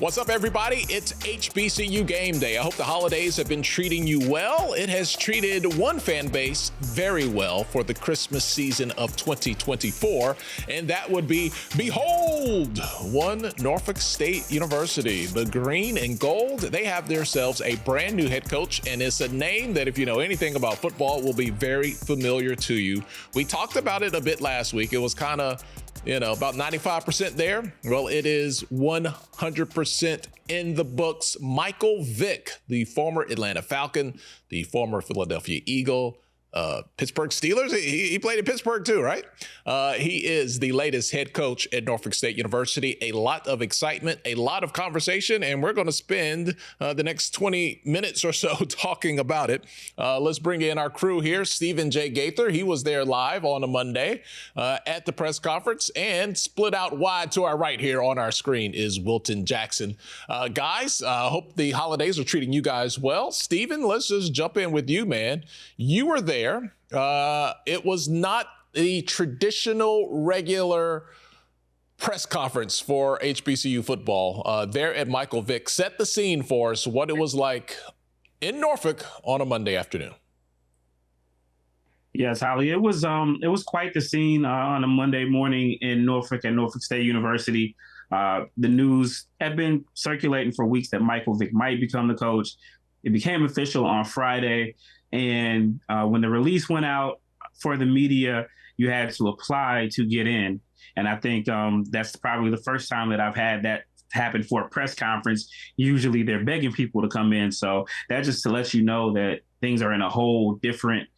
What's up, everybody? It's HBCU Game Day. I hope the holidays have been treating you well. It has treated one fan base very well for the Christmas season of 2024, and that would be, behold, one Norfolk State University. The green and gold, they have themselves a brand new head coach, and it's a name that, if you know anything about football, will be very familiar to you. We talked about it a bit last week. It was kind of about 95% there. Well, it is 100% in the books. Michael Vick, the former Atlanta Falcon, the former Philadelphia Eagle, Pittsburgh Steelers. He played in Pittsburgh too, right? He is the latest head coach at Norfolk State University. A lot of excitement, a lot of conversation, and we're going to spend the next 20 minutes or so talking about it. Let's bring in our crew here. Stephen J. Gaither, he was there live on a Monday at the press conference, and split out wide to our right here on our screen is Wilton Jackson. Guys, I hope the holidays are treating you guys well. Stephen, let's just jump in with you, man. You were there. It was not the traditional regular press conference for HBCU football. There at Michael Vick, set the scene for us what it was like in Norfolk on a Monday afternoon. Yes, Holly, it was quite the scene on a Monday morning in Norfolk at Norfolk State University. The news had been circulating for weeks that Michael Vick might become the coach. It became official on Friday. And when the release went out for the media, you had to apply to get in. And I think that's probably the first time that I've had that happen for a press conference. Usually they're begging people to come in. So that just to let you know that things are in a whole different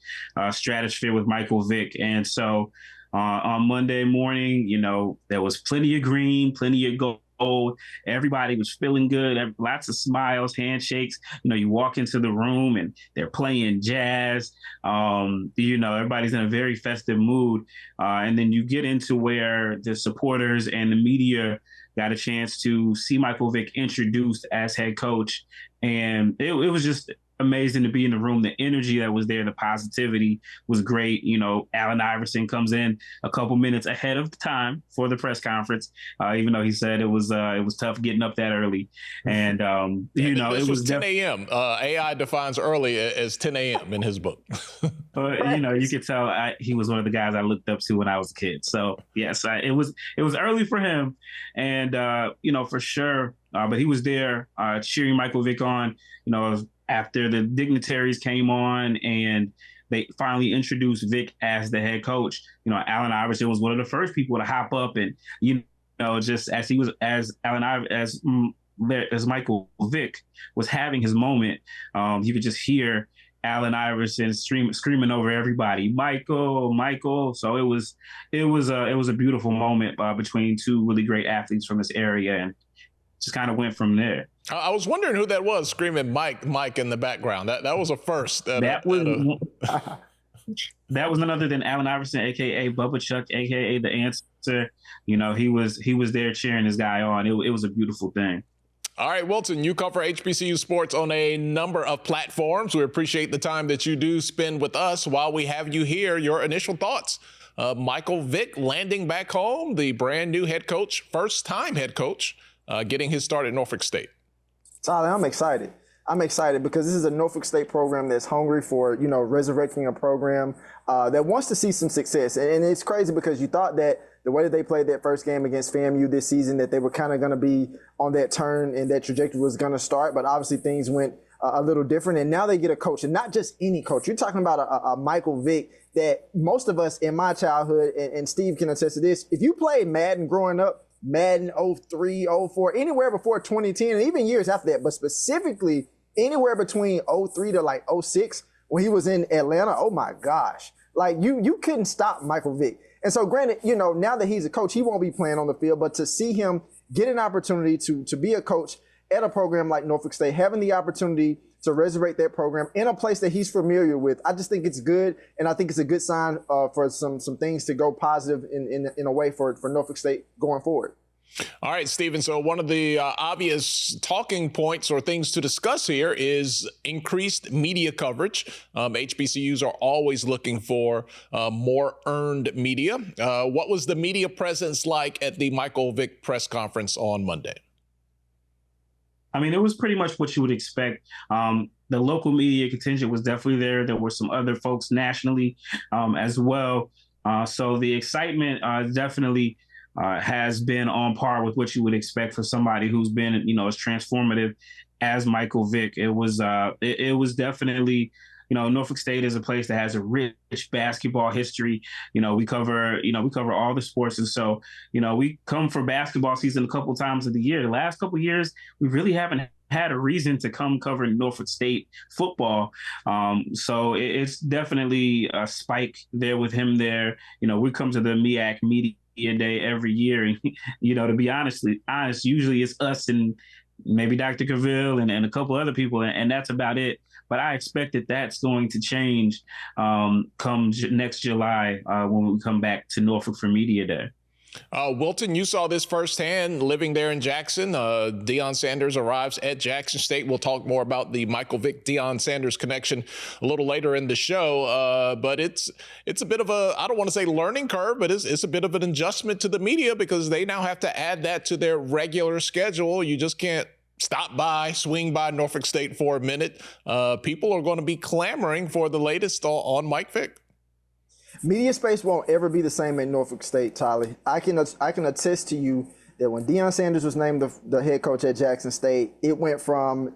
stratosphere with Michael Vick. And so on Monday morning, there was plenty of green, plenty of gold. Everybody was feeling good. Lots of smiles, handshakes. You walk into the room and they're playing jazz. Everybody's in a very festive mood. And then you get into where the supporters and the media got a chance to see Michael Vick introduced as head coach. And it was just amazing to be in the room. The energy that was there, the positivity was great. Allen Iverson comes in a couple minutes ahead of the time for the press conference, even though he said it was tough getting up that early. And it was 10 a.m. AI defines early as 10 a.m. in his book. You could tell he was one of the guys I looked up to when I was a kid. So yes, it was early for him, and for sure. But he was there cheering Michael Vick on. After the dignitaries came on and they finally introduced Vick as the head coach, Allen Iverson was one of the first people to hop up, and just as Michael Vick was having his moment, you could just hear Allen Iverson screaming over everybody, Michael. So it was a beautiful moment between two really great athletes from this area, and just kind of went from there. I was wondering who that was screaming Mike in the background. That was a first. That was none other than Allen Iverson, a.k.a. Bubba Chuck, a.k.a. The Answer. He was there cheering this guy on. It was a beautiful thing. All right, Wilton, you cover HBCU sports on a number of platforms. We appreciate the time that you do spend with us while we have you here. Your initial thoughts. Michael Vick landing back home, the brand new head coach, first-time head coach, getting his start at Norfolk State. Tyler, I'm excited. I'm excited because this is a Norfolk State program that's hungry for, resurrecting a program that wants to see some success. And it's crazy because you thought that the way that they played that first game against FAMU this season, that they were kind of going to be on that turn and that trajectory was going to start. But obviously things went a little different. And now they get a coach, and not just any coach. You're talking about a Michael Vick that most of us in my childhood, and Steve can attest to this, if you played Madden growing up, Madden 03, 04, anywhere before 2010, and even years after that, but specifically anywhere between 03 to 06 when he was in Atlanta, oh my gosh. You couldn't stop Michael Vick. And so granted, now that he's a coach, he won't be playing on the field, but to see him get an opportunity to be a coach at a program like Norfolk State, having the opportunity to resurrect that program in a place that he's familiar with, I just think it's good, and I think it's a good sign for some things to go positive in a way for Norfolk State going forward. All right, Stephen. So one of the obvious talking points or things to discuss here is increased media coverage. HBCUs are always looking for more earned media. What was the media presence like at the Michael Vick press conference on Monday? I mean, it was pretty much what you would expect. The local media contingent was definitely there. There were some other folks nationally as well. So the excitement definitely has been on par with what you would expect for somebody who's been, as transformative as Michael Vick. It was definitely, Norfolk State is a place that has a rich basketball history. We cover all the sports. And so, we come for basketball season a couple times of the year. The last couple of years, we really haven't had a reason to come cover Norfolk State football. So it's definitely a spike there with him there. We come to the MEAC Media Day every year. And, to be honest, usually it's us and maybe Dr. Cavill and a couple other people, and that's about it. But I expect that that's going to change come next July when we come back to Norfolk for Media Day. Wilton, you saw this firsthand living there in Jackson. Deion Sanders arrives at Jackson State. We'll talk more about the Michael Vick, Deion Sanders connection a little later in the show. But it's a bit of a, I don't want to say learning curve, but it's a bit of an adjustment to the media because they now have to add that to their regular schedule. You just can't swing by Norfolk State for a minute. People are going to be clamoring for the latest on Mike Vick. Media space won't ever be the same at Norfolk State, Tyler. I can attest to you that when Deion Sanders was named the head coach at Jackson State, it went from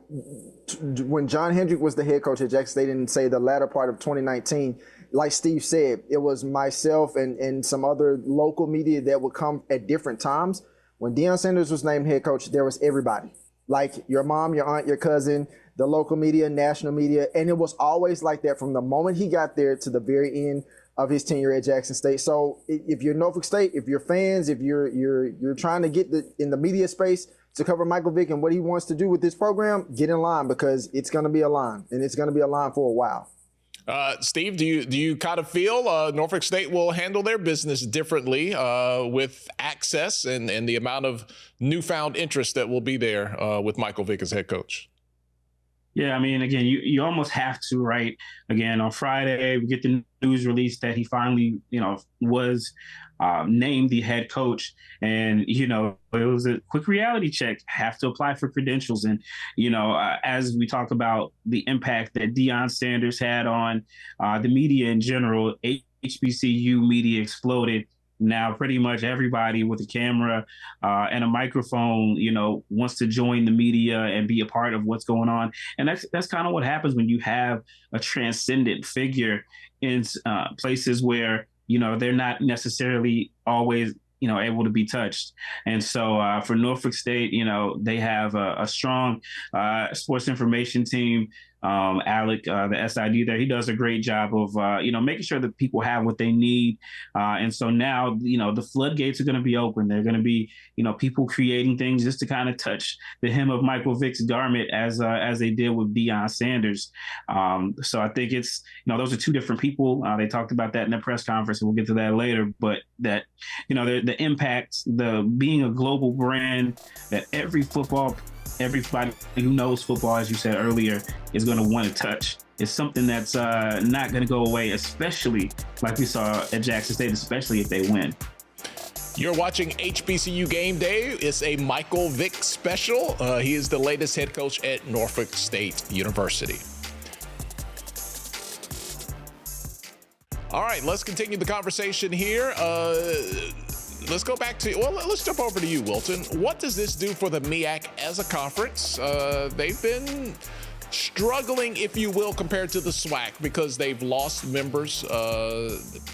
when John Hendrick was the head coach at Jackson State in, say, the latter part of 2019, like Steve said, it was myself and some other local media that would come at different times. When Deion Sanders was named head coach, there was everybody. Like your mom, your aunt, your cousin, the local media, national media, and it was always like that from the moment he got there to the very end of his tenure at Jackson State. So if you're Norfolk State, if you're fans, if you're trying to get in the media space to cover Michael Vick and what he wants to do with this program, get in line because it's going to be a line, and it's going to be a line for a while. Steve, do you kind of feel Norfolk State will handle their business differently with access and the amount of newfound interest that will be there with Michael Vick as head coach? Yeah, I mean, again, you almost have to, right? Again, on Friday, we get the news release that he finally, was named the head coach. And, it was a quick reality check, have to apply for credentials. And, as we talk about the impact that Deion Sanders had on the media in general, HBCU media exploded. Now, pretty much everybody with a camera and a microphone, wants to join the media and be a part of what's going on. And that's kind of what happens when you have a transcendent figure in places where, they're not necessarily always, able to be touched. And so for Norfolk State, they have a strong sports information team. Alec, the SID there, he does a great job of, making sure that people have what they need. And so now, the floodgates are going to be open. They're going to be, people creating things just to kind of touch the hem of Michael Vick's garment as they did with Deion Sanders. So I think it's, those are two different people. They talked about that in the press conference, and we'll get to that later. But that, the impact, the being a global brand that everybody who knows football, as you said earlier, is going to want to touch. It's something that's not going to go away, especially like we saw at Jackson State, especially if they win. You're watching HBCU Game Day. It's a Michael Vick special. He is the latest head coach at Norfolk State University. All right, let's continue the conversation here. Let's go back to, let's jump over to you, Wilton. What does this do for the MEAC as a conference? They've been struggling, if you will, compared to the SWAC because they've lost members.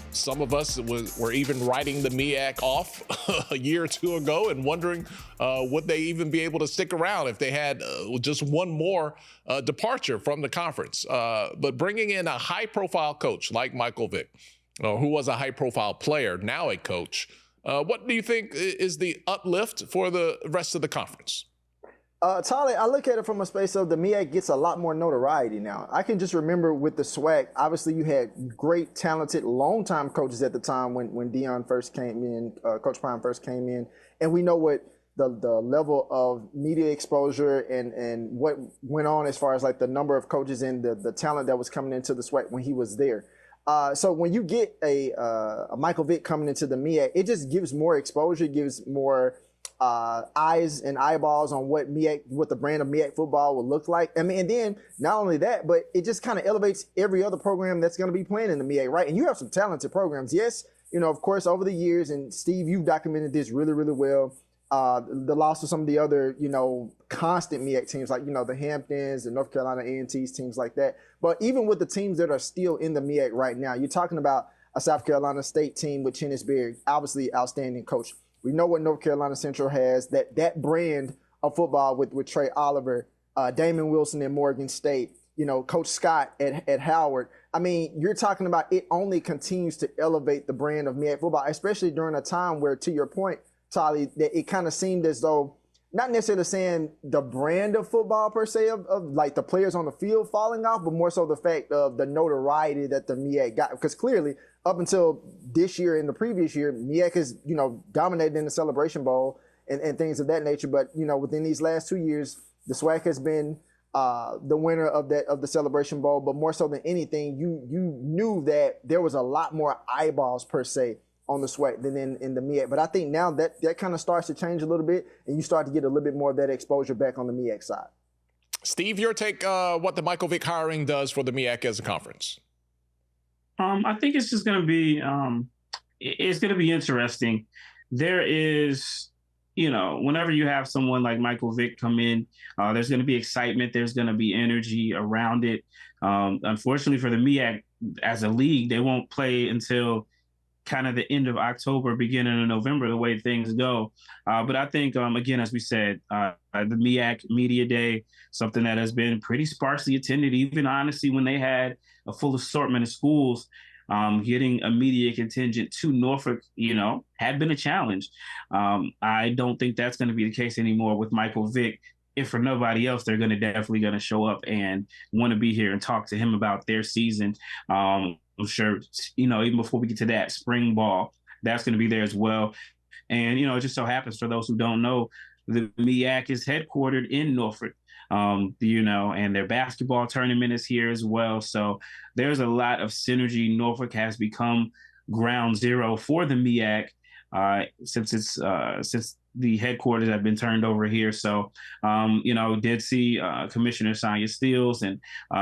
Some of us were even writing the MEAC off a year or two ago and wondering would they even be able to stick around if they had just one more departure from the conference. But bringing in a high-profile coach like Michael Vick, who was a high-profile player, now a coach, what do you think is the uplift for the rest of the conference? Tyler, I look at it from a space of the MEAC gets a lot more notoriety now. I can just remember with the SWAC, obviously you had great, talented, longtime coaches at the time when Deion first came in, Coach Prime first came in, and we know what the level of media exposure and what went on as far as like the number of coaches and the talent that was coming into the SWAC when he was there. So when you get a Michael Vick coming into the MEAC, it just gives more exposure, gives more eyes and eyeballs on what the brand of MEAC football will look like. I mean, and then not only that, but it just kind of elevates every other program that's going to be playing in the MEAC, right? And you have some talented programs. Yes, of course, over the years, and Steve, you've documented this really, really well. The loss of some of the other, constant MEAC teams like, the Hamptons, the North Carolina A&T's, teams like that. But even with the teams that are still in the MEAC right now, you're talking about a South Carolina State team with Chennis Berry, obviously outstanding coach. We know what North Carolina Central has, that brand of football with Trey Oliver, Damon Wilson at Morgan State, Coach Scott at Howard. I mean, you're talking about it only continues to elevate the brand of MEAC football, especially during a time where, to your point, Tolly, that it kind of seemed as though, not necessarily saying the brand of football per se, of like the players on the field falling off, but more so the fact of the notoriety that the MEAC got. Because clearly, up until this year and the previous year, MEAC has, dominated in the Celebration Bowl and things of that nature. But, within these last 2 years, the SWAC has been the winner of the Celebration Bowl. But more so than anything, you knew that there was a lot more eyeballs per se on the SWAC than in the MEAC. But I think now that kind of starts to change a little bit, and you start to get a little bit more of that exposure back on the MEAC side. Steve, your take what the Michael Vick hiring does for the MEAC as a conference? I think it's just going to be it's going to be interesting. There is, whenever you have someone like Michael Vick come in, there's going to be excitement. There's going to be energy around it. Unfortunately for the MEAC as a league, they won't play until kind of the end of October, beginning of November, the way things go. But I think, again, as we said, the MEAC Media Day, something that has been pretty sparsely attended, even honestly, when they had a full assortment of schools, getting a media contingent to Norfolk, had been a challenge. I don't think that's going to be the case anymore with Michael Vick. If for nobody else, they're definitely going to show up and want to be here and talk to him about their season. I'm sure, even before we get to that, spring ball, that's going to be there as well. And, it just so happens, for those who don't know, the MEAC is headquartered in Norfolk, and their basketball tournament is here as well. So there's a lot of synergy. Norfolk has become ground zero for the MEAC since the headquarters have been turned over here. So, did see Commissioner Sonia Steels and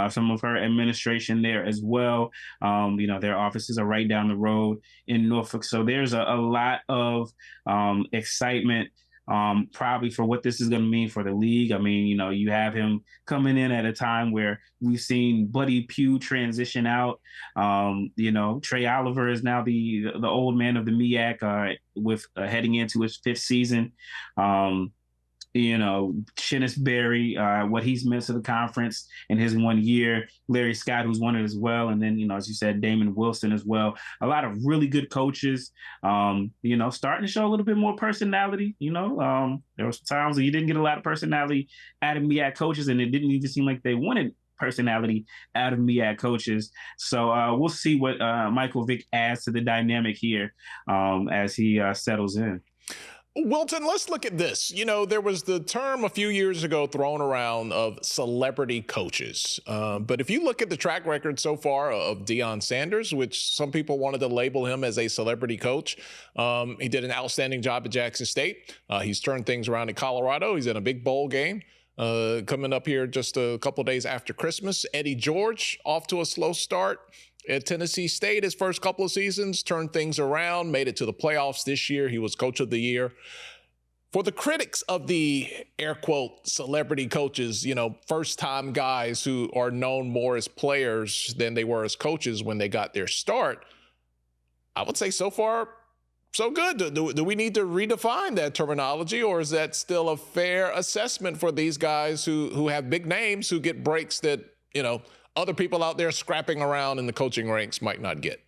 some of her administration there as well. Their offices are right down the road in Norfolk. So there's a lot of excitement probably for what this is going to mean for the league. I mean, you have him coming in at a time where we've seen Buddy Pugh transition out. Trey Oliver is now the old man of the MEAC with heading into his 5th season. Chennis Berry, what he's meant to the conference in his 1 year, Larry Scott, who's won it as well. And then, as you said, Damon Wilson as well. A lot of really good coaches, starting to show a little bit more personality. There were some times where you didn't get a lot of personality out of MEAC coaches, and it didn't even seem like they wanted personality out of MEAC coaches. So we'll see what Michael Vick adds to the dynamic here as he settles in. Wilton, let's look at this. There was the term a few years ago thrown around of celebrity coaches. But if you look at the track record so far of Deion Sanders, which some people wanted to label him as a celebrity coach, he did an outstanding job at Jackson State. He's turned things around in Colorado. He's in a big bowl game coming up here just a couple days after Christmas. Eddie George off to a slow start at Tennessee State. His first couple of seasons turned things around, made it to the playoffs this year. He was coach of the year. For the critics of the air quote celebrity coaches, first-time guys who are known more as players than they were as coaches when they got their start, I would say so far, so good. Do we need to redefine that terminology, or is that still a fair assessment for these guys who have big names, who get breaks that, other people out there scrapping around in the coaching ranks might not get?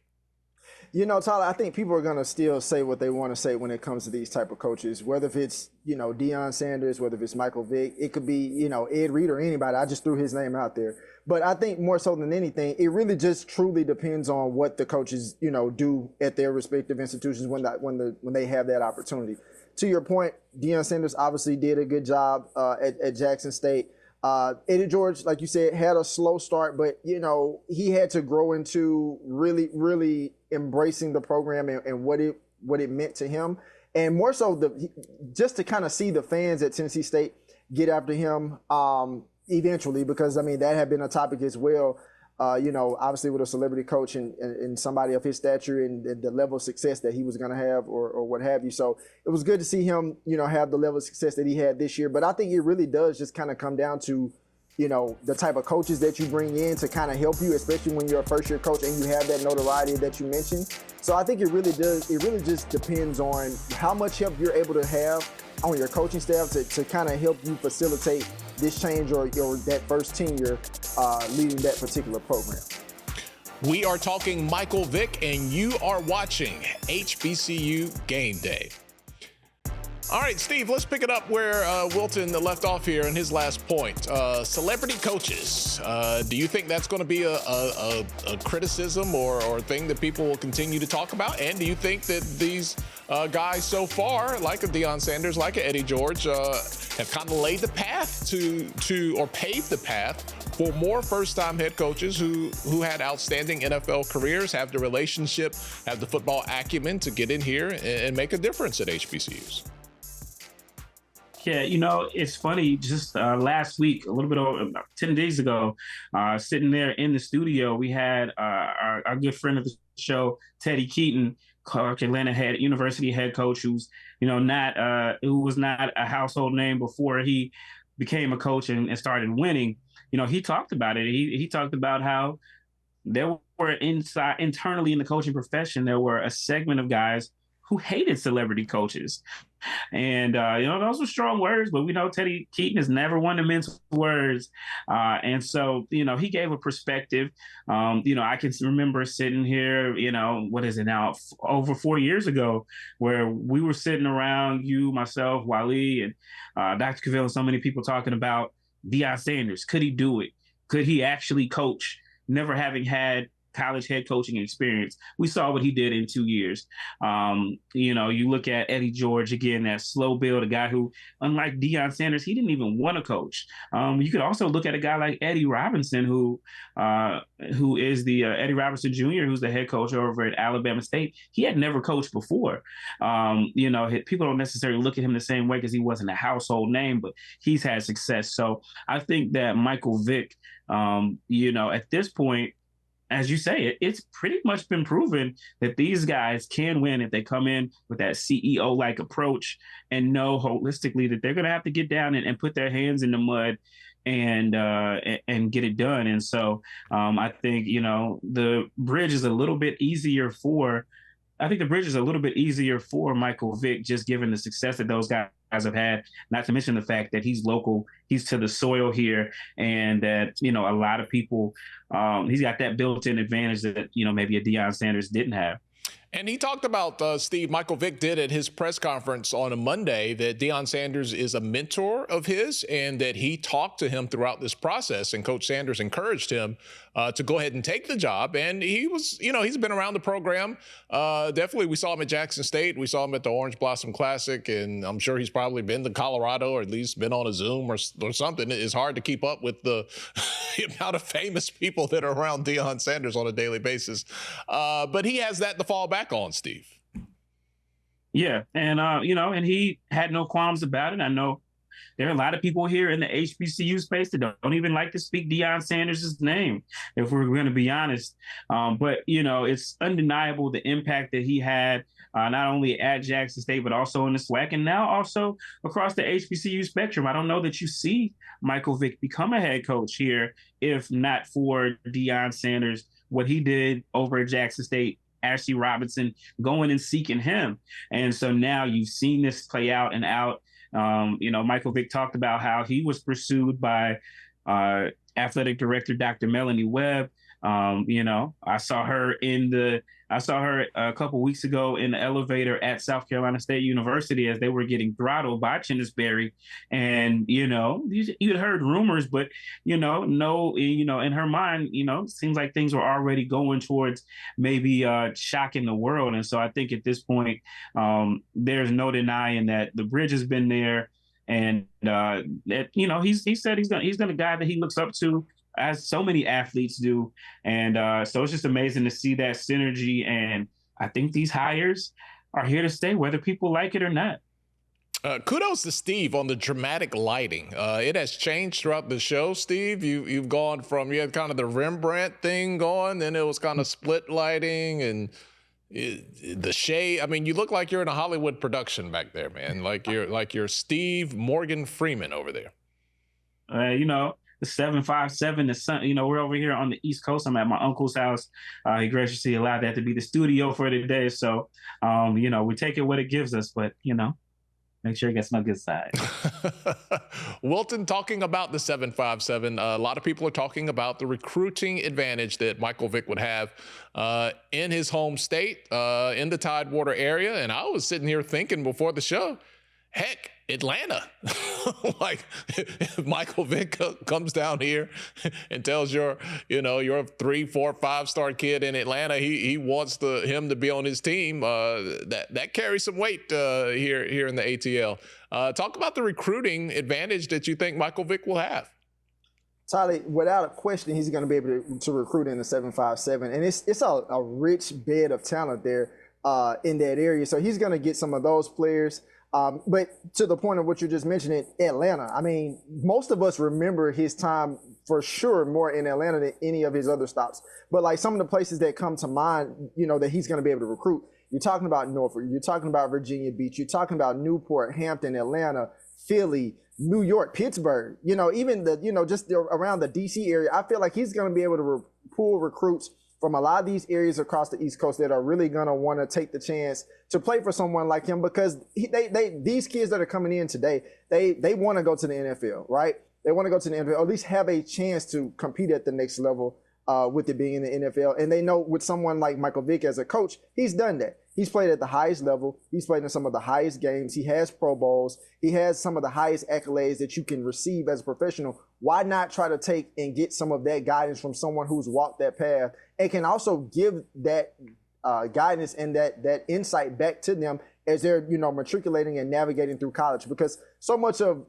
Tyler, I think people are going to still say what they want to say when it comes to these type of coaches, whether if it's, Deion Sanders, whether if it's Michael Vick, it could be, Ed Reed or anybody. I just threw his name out there. But I think more so than anything, it really just truly depends on what the coaches, do at their respective institutions when they have that opportunity. To your point, Deion Sanders obviously did a good job at Jackson State. Eddie George, like you said, had a slow start, but, he had to grow into really, really embracing the program and what it meant to him. and more so just to kind of see the fans at Tennessee State get after him eventually, because I mean that had been a topic as well. Obviously with a celebrity coach and somebody of his stature and the level of success that he was going to have or what have you. So it was good to see him, have the level of success that he had this year. But I think it really does just kind of come down to, the type of coaches that you bring in to kind of help you, especially when you're a first-year coach and you have that notoriety that you mentioned. So I think it really just depends on how much help you're able to have on your coaching staff to kind of help you facilitate this change or that first tenure leading that particular program. We are talking Michael Vick, and you are watching HBCU Game Day. All right, Steve, let's pick it up where Wilton left off here in his last point. Celebrity coaches. Do you think that's going to be a criticism or a thing that people will continue to talk about? And do you think that these guys so far, like a Deion Sanders, like a Eddie George, have kind of laid the path to or paved the path for more first-time head coaches who had outstanding NFL careers, have the relationship, have the football acumen to get in here and make a difference at HBCUs? Yeah, it's funny. Just last week, a little bit over 10 days ago, sitting there in the studio, we had our good friend of the show, Teddy Keaton, Clark Atlanta University head coach, who's who was not a household name before he became a coach and started winning. He talked about it. He talked about how there were internally in the coaching profession, there were a segment of guys who hated celebrity coaches. And, those were strong words, but we know Teddy Keaton is never one to mince words. And so, he gave a perspective. I can remember sitting here, what is it now, over 4 years ago, where we were sitting around, you, myself, Wally, and Dr. Cavill, and so many people talking about Deion Sanders. Could he do it? Could he actually coach, never having had college head coaching experience? We saw what he did in 2 years. You look at Eddie George, again, that slow build, a guy who, unlike Deion Sanders, he didn't even want to coach. You could also look at a guy like Eddie Robinson, who is the Eddie Robinson Jr., who's the head coach over at Alabama State. He had never coached before. People don't necessarily look at him the same way because he wasn't a household name, but he's had success. So I think that Michael Vick, at this point, as you say, it's pretty much been proven that these guys can win if they come in with that CEO-like approach and know holistically that they're going to have to get down and put their hands in the mud and get it done. And so I think, the bridge is a little bit easier for Michael Vick, just given the success that those guys have had, not to mention the fact that he's local, he's to the soil here, and that, a lot of people, he's got that built-in advantage that, maybe a Deion Sanders didn't have. And he talked about, Steve, Michael Vick did at his press conference on a Monday, that Deion Sanders is a mentor of his and that he talked to him throughout this process. And Coach Sanders encouraged him to go ahead and take the job. And he was, he's been around the program. Definitely, we saw him at Jackson State. We saw him at the Orange Blossom Classic. And I'm sure he's probably been to Colorado or at least been on a Zoom or something. It's hard to keep up with the amount of famous people that are around Deion Sanders on a daily basis. But he has that to fall back on, Steve. Yeah. And, and he had no qualms about it. I know there are a lot of people here in the HBCU space that don't even like to speak Deion Sanders' name, if we're going to be honest. But, it's undeniable the impact that he had not only at Jackson State, but also in the SWAC and now also across the HBCU spectrum. I don't know that you see Michael Vick become a head coach here if not for Deion Sanders, what he did over at Jackson State, Ashley Robinson going and seeking him. And so now you've seen this play out and out. Michael Vick talked about how he was pursued by athletic director, Dr. Melanie Webb. I saw her a couple weeks ago in the elevator at South Carolina State University as they were getting throttled by Chinnisberry. And, you'd heard rumors, but, in her mind, it seems like things were already going towards maybe shocking the world. And so I think at this point, there's no denying that the bridge has been there. And, that, he said he's gonna guy that he looks up to, as so many athletes do. And so it's just amazing to see that synergy. And I think these hires, are here to stay, whether people like it or not. Kudos to Steve on the dramatic lighting. It has changed throughout the show, Steve. You've gone from, you had kind of the Rembrandt thing going, then it was kind of split lighting and the shade. I mean, you look like you're in a Hollywood production back there, man. Like you're Steve Morgan Freeman over there. The 757, the sun, we're over here on the East Coast. I'm at my uncle's house. He graciously allowed that to be the studio for today. So, we take it what it gives us, but, make sure it gets my good side. Wilton, talking about the 757, a lot of people are talking about the recruiting advantage that Michael Vick would have in his home state, in the Tidewater area. And I was sitting here thinking before the show, heck, Atlanta. Like, if Michael Vick comes down here and tells your 3, 4, 5-star kid in Atlanta he wants him to be on his team, that carries some weight here in the ATL. Talk about the recruiting advantage that you think Michael Vick will have. Tyler, without a question, he's going to be able to recruit in the 757, and it's a rich bed of talent there in that area. So he's going to get some of those players. But to the point of what you just mentioned, Atlanta, I mean, most of us remember his time for sure more in Atlanta than any of his other stops. But like some of the places that come to mind, that he's going to be able to recruit, you're talking about Norfolk, you're talking about Virginia Beach, you're talking about Newport, Hampton, Atlanta, Philly, New York, Pittsburgh, even just around the DC area. I feel like he's going to be able to pull recruits from a lot of these areas across the East Coast that are really going to want to take the chance to play for someone like him, because these kids that are coming in today, they want to go to the NFL, right? They want to go to the NFL, or at least have a chance to compete at the next level with it being in the NFL. And they know with someone like Michael Vick as a coach, he's done that. He's played at the highest level. He's played in some of the highest games. He has Pro Bowls. He has some of the highest accolades that you can receive as a professional. Why not try to take and get some of that guidance from someone who's walked that path and can also give that guidance and that insight back to them as they're, matriculating and navigating through college? Because so much of,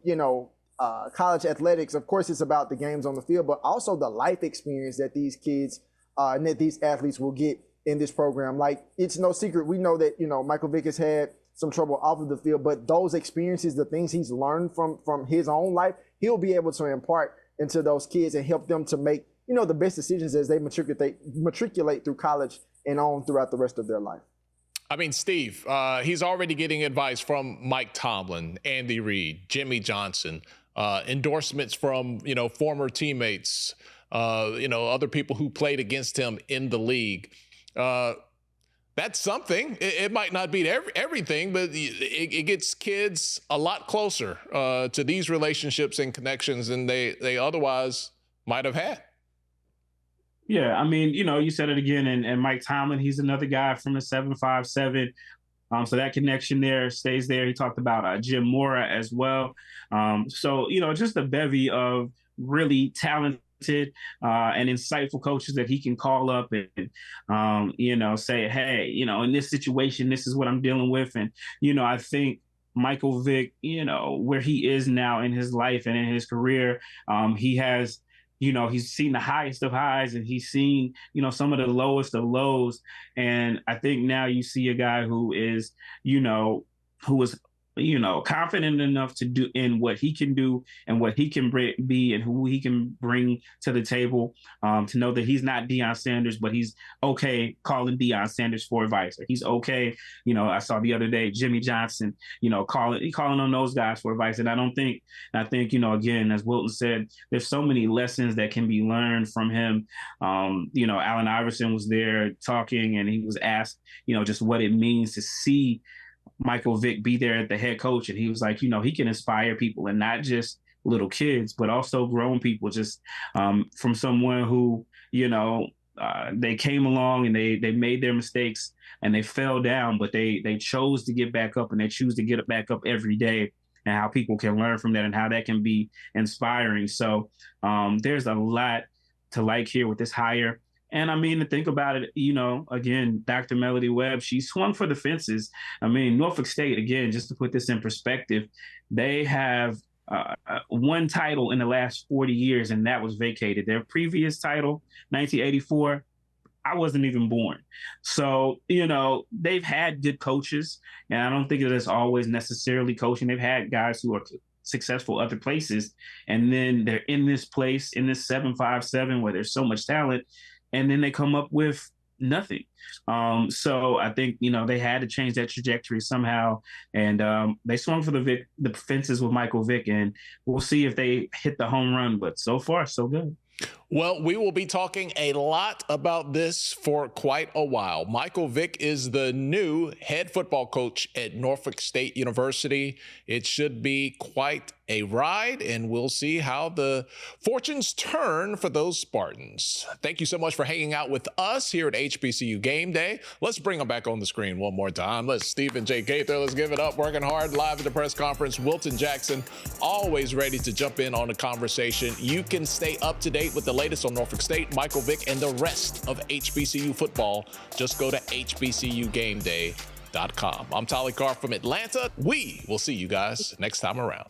college athletics, of course, it's about the games on the field, but also the life experience that these kids and that these athletes will get in this program. Like, it's no secret. We know that, Michael Vick has had some trouble off of the field, but those experiences, the things he's learned from his own life, he'll be able to impart into those kids and help them to make, the best decisions as they matriculate through college and on throughout the rest of their life. I mean, Steve, he's already getting advice from Mike Tomlin, Andy Reid, Jimmy Johnson, endorsements from, former teammates, other people who played against him in the league. That's something. It might not be everything, but it gets kids a lot closer to these relationships and connections than they otherwise might have had. Yeah, I mean, you said it again, and Mike Tomlin, he's another guy from the 757. So that connection there stays there. He talked about Jim Mora as well. So, just a bevy of really talented and insightful coaches that he can call up and, say, hey, in this situation, this is what I'm dealing with. And, I think Michael Vick, where he is now in his life and in his career, he has, he's seen the highest of highs and he's seen, some of the lowest of lows. And I think now you see a guy who is, who is, confident enough to do in what he can do and what he can be and who he can bring to the table, to know that he's not Deion Sanders, but he's okay calling Deion Sanders for advice. He's okay. I saw the other day, Jimmy Johnson, calling on those guys for advice. And I think, again, as Wilton said, there's so many lessons that can be learned from him. Allen Iverson was there talking and he was asked, just what it means to see Michael Vick be there at the head coach. And he was like, he can inspire people and not just little kids, but also grown people, just from someone who, they came along and they made their mistakes and they fell down, but they chose to get back up and they choose to get back up every day, and how people can learn from that and how that can be inspiring. So there's a lot to like here with this hire. And I mean, to think about it, again, Dr. Melody Webb, she swung for the fences. I mean, Norfolk State, again, just to put this in perspective, they have one title in the last 40 years, and that was vacated. Their previous title, 1984, I wasn't even born. So, they've had good coaches, and I don't think it is always necessarily coaching. They've had guys who are successful other places, and then they're in this place, in this 7-5-7 where there's so much talent, and then they come up with nothing. So I think, they had to change that trajectory somehow, and they swung for the fences with Michael Vick, and we'll see if they hit the home run, but so far, so good. Well, we will be talking a lot about this for quite a while. Michael Vick is the new head football coach at Norfolk State University. It should be quite a ride, and we'll see how the fortunes turn for those Spartans. Thank you so much for hanging out with us here at HBCU Game Day. Let's bring them back on the screen one more time. Let's Stephen J. Gaither, let's give it up, working hard, live at the press conference. Wilton Jackson, always ready to jump in on the conversation. You can stay up to date with the latest on Norfolk State, Michael Vick, and the rest of HBCU football. Just go to HBCUGameday.com. I'm Tolly Carr from Atlanta. We will see you guys next time around.